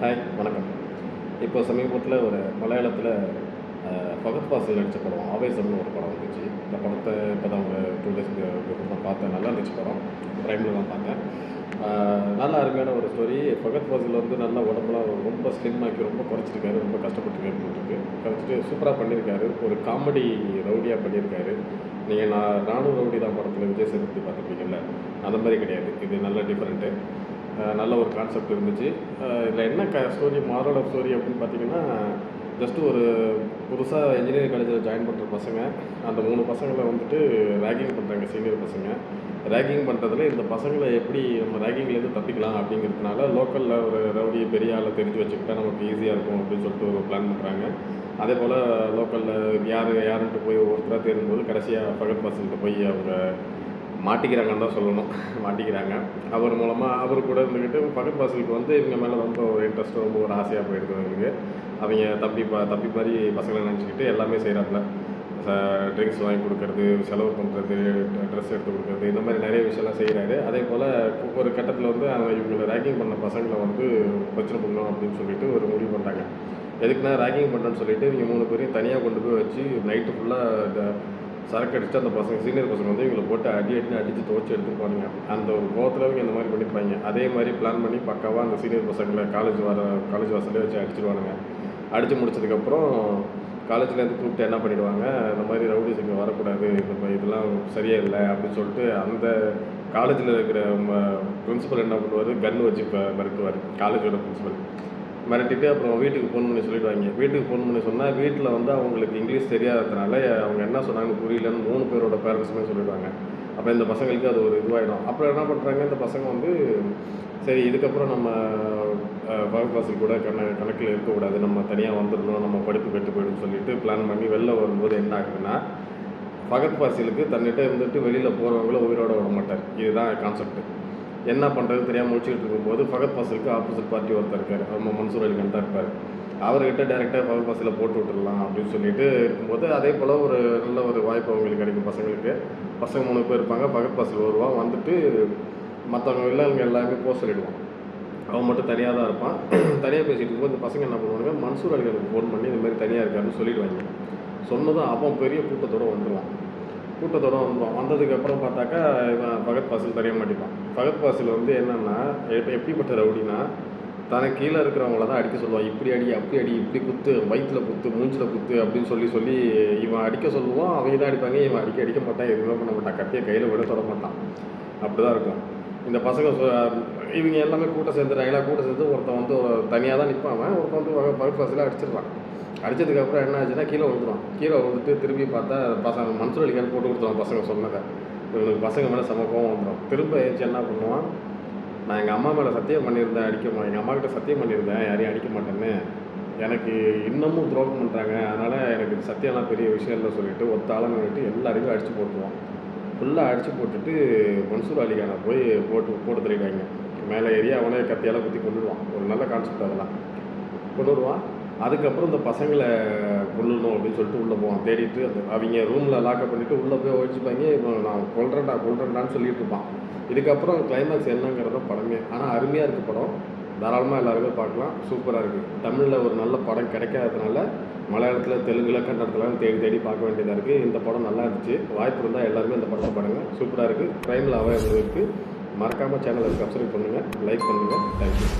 Hi வணக்கம். இப்போ சமீபத்தில் ஒரு மலையாளத்தில் ஃபகத் ஃபாசில் நடித்த படம் ஆவேசம்னு ஒரு படம் வந்துச்சு. இந்த படத்தை இப்போ தான் ஒரு 2 டேஸ் பிஃபோர் தான் பார்த்தேன். நல்லா இருந்துச்சு படம். ப்ரைமில் தான் பார்த்தேன். நல்ல அருமையான ஒரு ஸ்டோரி. ஃபகத் ஃபாசில் வந்து நல்லா உடம்புலாம் ரொம்ப ஸ்லிம் ஆக்கி ரொம்ப குறைச்சிருக்காரு. ரொம்ப கஷ்டப்பட்டுருக்காரு போட்டுருக்கு. குறைச்சிட்டு சூப்பராக பண்ணியிருக்காரு. ஒரு காமெடி ரவுடியாக பண்ணியிருக்காரு. நீங்கள் நானும் ரவுடி தான் படத்தில் விஜய் சேதுபதி பார்த்துருப்பீங்கல்ல, அந்த மாதிரி கிடையாது. இது நல்ல டிஃப்ரெண்ட்டு. நல்ல ஒரு கான்செப்ட் இருந்துச்சு. இதில் என்ன ஸ்டோரி, மாரல் ஆஃப் ஸ்டோரி அப்படின்னு பார்த்தீங்கன்னா, ஜஸ்ட்டு ஒரு புதுசாக இன்ஜினியரிங் காலேஜில் ஜாயின் பண்ணுற பசங்க, அந்த 3 பசங்களை வந்துட்டு ரேகிங் பண்ணுறாங்க, சீனியர் பசங்க. ரேகிங் பண்ணுறதுல இந்த பசங்களை எப்படி நம்ம ரேகிங்லேருந்து தப்பிக்கலாம் அப்படிங்கிறதுனால, லோக்கலில் ஒரு ரவுடி பெரிய ஆளை தெரிஞ்சு வச்சுக்கிட்டா நமக்கு ஈஸியாக இருக்கும் அப்படின்னு சொல்லிட்டு ஒரு பிளான் பண்ணுறாங்க. அதே போல் லோக்கலில் யாருன்ட்டு போய் ஒவ்வொருத்தராக தேடும்போது கடைசியாக ஃபகத் ஃபாசில்கிட்ட போய் அவங்க மாட்டிக்கிறாங்கன்னு தான் சொல்லணும். மாட்டிக்கிறாங்க. அவர் மூலமாக அவர் கூட இருந்துக்கிட்டு ஃபகத் ஃபாசிலுக்கு வந்து இவங்க மேலே ரொம்ப ஒரு இன்ட்ரெஸ்ட், ரொம்ப ஒரு ஆசையாக போயிடுது அவங்களுக்கு. அவங்க தப்பி மாதிரி பசங்களை நினச்சிக்கிட்டு எல்லாமே செய்கிறாப்புல. ட்ரிங்க்ஸ் வாங்கி கொடுக்கறது, செலவு பண்ணுறது, ட்ரெஸ் எடுத்து கொடுக்குறது, இந்த மாதிரி நிறைய விஷயம்லாம் செய்கிறாரு. அதே போல் ஒரு கட்டத்தில் வந்து இவங்களை ரேக்கிங் பண்ண பசங்களை வந்து பிரச்சனை பண்ணணும் அப்படின்னு சொல்லிட்டு ஒரு முடிவு பண்ணுறாங்க. எதுக்குன்னா ரேக்கிங் பண்ணுறேன்னு சொல்லிட்டு இவங்க 3 பேரையும் தனியாக கொண்டு போய் வச்சு நைட்டு ஃபுல்லாக சரக்கு அடித்து அந்த பசங்க சீனியர் பசங்க வந்து இவங்களை போட்டு அடித்து துவச்சி எடுத்துருப்பானுங்க. அந்த ஒரு கோவத்தில் அவங்க இந்த மாதிரி பண்ணியிருப்பாங்க. அதே மாதிரி பிளான் பண்ணி பக்காவாக அந்த சீனியர் பசங்களை காலேஜ் வாசலே வச்சு அடிச்சிடுவானுங்க. அடித்து முடிச்சதுக்கப்புறம் காலேஜ்லேருந்து கூப்பிட்டு என்ன பண்ணிவிடுவாங்க, இந்த மாதிரி ரவுடிஸ் இங்கே வரக்கூடாது, இந்த மாதிரி இதெல்லாம் சரியாக இல்லை அப்படின்னு சொல்லிட்டு அந்த காலேஜில் இருக்கிற பிரின்சிபல் என்ன பண்ணுவார், கன்று வச்சு மிரட்டுவார். காலேஜோட பிரின்சிபல் மிரட்டிட்டு அப்புறம் வீட்டுக்கு ஃபோன் பண்ணி சொல்லிவிடுவாங்க. வீட்டுக்கு ஃபோன் பண்ணி சொன்னால் வீட்டில் வந்து அவங்களுக்கு இங்கிலீஷ் தெரியாததுனால அவங்க என்ன சொன்னாங்கன்னு புரியலன்னு 3 பேரோட பேரண்ட்ஸுமே சொல்லிவிடுவாங்க. அப்போ இந்த பசங்களுக்கு அது ஒரு இதுவாகிடும். அப்புறம் என்ன பண்ணுறாங்க, இந்த பசங்க வந்து சரி இதுக்கப்புறம் நம்ம ஃபகத் ஃபாசில் கூட கணக்கில் இருக்கக்கூடாது, நம்ம தனியாக வந்துடணும், நம்ம படிப்பு கெட்டு போய்டுன்னு சொல்லிட்டு பிளான் பண்ணி வெளில வரும்போது என்ன ஆகுதுன்னா, ஃபகத் ஃபாசிலுக்கு தன்னிட்ட இருந்துட்டு வெளியில் போகிறவங்கள உயிரோட விட மாட்டார். இதுதான் கான்செப்ட். என்ன பண்ணுறது தெரியாமல் முடிச்சுக்கிட்டு இருக்கும்போது ஃபகத் ஃபாசிலுக்கு ஆப்போசிட் பார்ட்டி ஒருத்தர் இருக்கார், நம்ம மன்சூர் அலிகான் தான் இருப்பார். அவர்கிட்ட டேரெக்டாக ஃபகத் ஃபாசிலை போட்டு விட்டுடலாம் அப்படின்னு சொல்லிட்டு இருக்கும்போது அதே போல் ஒரு நல்ல ஒரு வாய்ப்பு அவங்களுக்கு கிடைக்கும். பசங்க 3 பேர் இருப்பாங்க. ஃபகத் ஃபாசில் வருவான். வந்துட்டு மற்றவங்க இவங்க எல்லாருமே போக சொல்லிவிடுவான். அவன் மட்டும் தனியாக தான் இருப்பான். தனியாக பேசிகிட்டு இருக்கும்போது இந்த பசங்க என்ன பண்ணுவாங்க, மன்சூர் அலிகானுக்கு ஃபோன் பண்ணி இந்த மாதிரி தனியாக இருக்காருன்னு சொல்லிவிடுவாங்க. சொன்னதும் அவன் பெரிய கூட்டத்தோடு வந்துடுவான். வந்ததுக்கப்புறம் பார்த்தாக்கா இவன் ஃபகத் ஃபாசில் தெரிய மாட்டிப்பான். ஃபகத் ஃபாசில் வந்து என்னென்னா எப்படிப்பட்ட ரவுடினா, தனக்கு கீழே இருக்கிறவங்கள தான் அடிக்க சொல்லுவான். இப்படி அடி, அப்படி அடி, இப்படி குத்து, வயிற்றில் குத்து, மூஞ்சில் குத்து அப்படின்னு சொல்லி இவன் அடிக்க சொல்லுவான். அவங்க தான் அடிப்பாங்க. இவன் அடிக்க மாட்டான், எதுவுமே பண்ண மாட்டான். கட்டியை கையில் விட தொட மாட்டான். அப்படி தான் இருக்கும். இந்த பசங்க இவங்க எல்லாமே கூட்டம் சேர்ந்து ஒருத்தன் வந்து தனியாக தான் நிற்பான். ஒருத்தன் வந்து ஃபகத் ஃபாசிலாக அடிச்சிடுறான். அடித்ததுக்கப்புறம் என்ன ஆச்சுன்னா கீழே வந்துட்டு திரும்பி பார்த்தா மன்சூர் அலிகான் போட்டு கொடுத்துருவான். பசங்க சொன்னதை இவனுக்கு பசங்க மேலே சமக்கம் வந்துடும். திரும்ப ஏச்சு என்ன பண்ணுவான், நான் எங்கள் அம்மா மேலே சத்தியம் பண்ணியிருந்தேன், எங்கள் அம்மாக்கிட்ட சத்தியம் பண்ணியிருந்தேன் யாரையும் அடிக்க மாட்டேன்னு, எனக்கு இன்னமும் துரோகம் பண்ணுறாங்க, அதனால் எனக்கு சத்தியம்லாம் பெரிய விஷயம் இல்லை சொல்லிட்டு ஒத்த ஆளுங்க விட்டு எல்லாரையும் அடித்து போட்டுருவான். ஃபுல்லாக அடித்து போட்டுட்டு மன்சூர் அலிகானை போய் போட்டு தள்ளிடுவாங்க. மேலே ஏறி அவனே கத்தியால் குத்தி கொண்டுடுவான். ஒரு நல்ல கான்செப்ட் அதெல்லாம் கொண்டு வருவான். அதுக்கப்புறம் இந்த பசங்களை கொல்லணும் அப்படின்னு சொல்லிட்டு உள்ளே போவான். தேடிட்டு அவங்க ரூமில் லாக்கப் பண்ணிவிட்டு உள்ளே போய் ஒழிச்சுப்பாங்க. இப்போ நான் கொல்றேன்டான்னு சொல்லிட்டு இருப்பான். இதுக்கப்புறம் கிளைமேக்ஸ் என்னங்கிறத படமே. ஆனால் அருமையாக இருக்குது படம். தாராளமாக எல்லாருமே பார்க்கலாம். சூப்பராக இருக்குது. தமிழில் ஒரு நல்ல படம் கிடைக்காததுனால மலையாளத்தில், தெலுங்கில், கன்னடத்தில் தேடி பார்க்க வேண்டியதாக இருக்குது. இந்த படம் நல்லா இருந்துச்சு. வாய்ப்பு இருந்தால் எல்லாருமே இந்த படத்தை பாருங்கள். சூப்பராக இருக்குது. ப்ரைமில் அவைலபிள் இருக்குது. மறக்காமல் சேனலை சப்ஸ்கிரைப் பண்ணுங்கள், லைக் பண்ணுங்கள். தேங்க்யூ.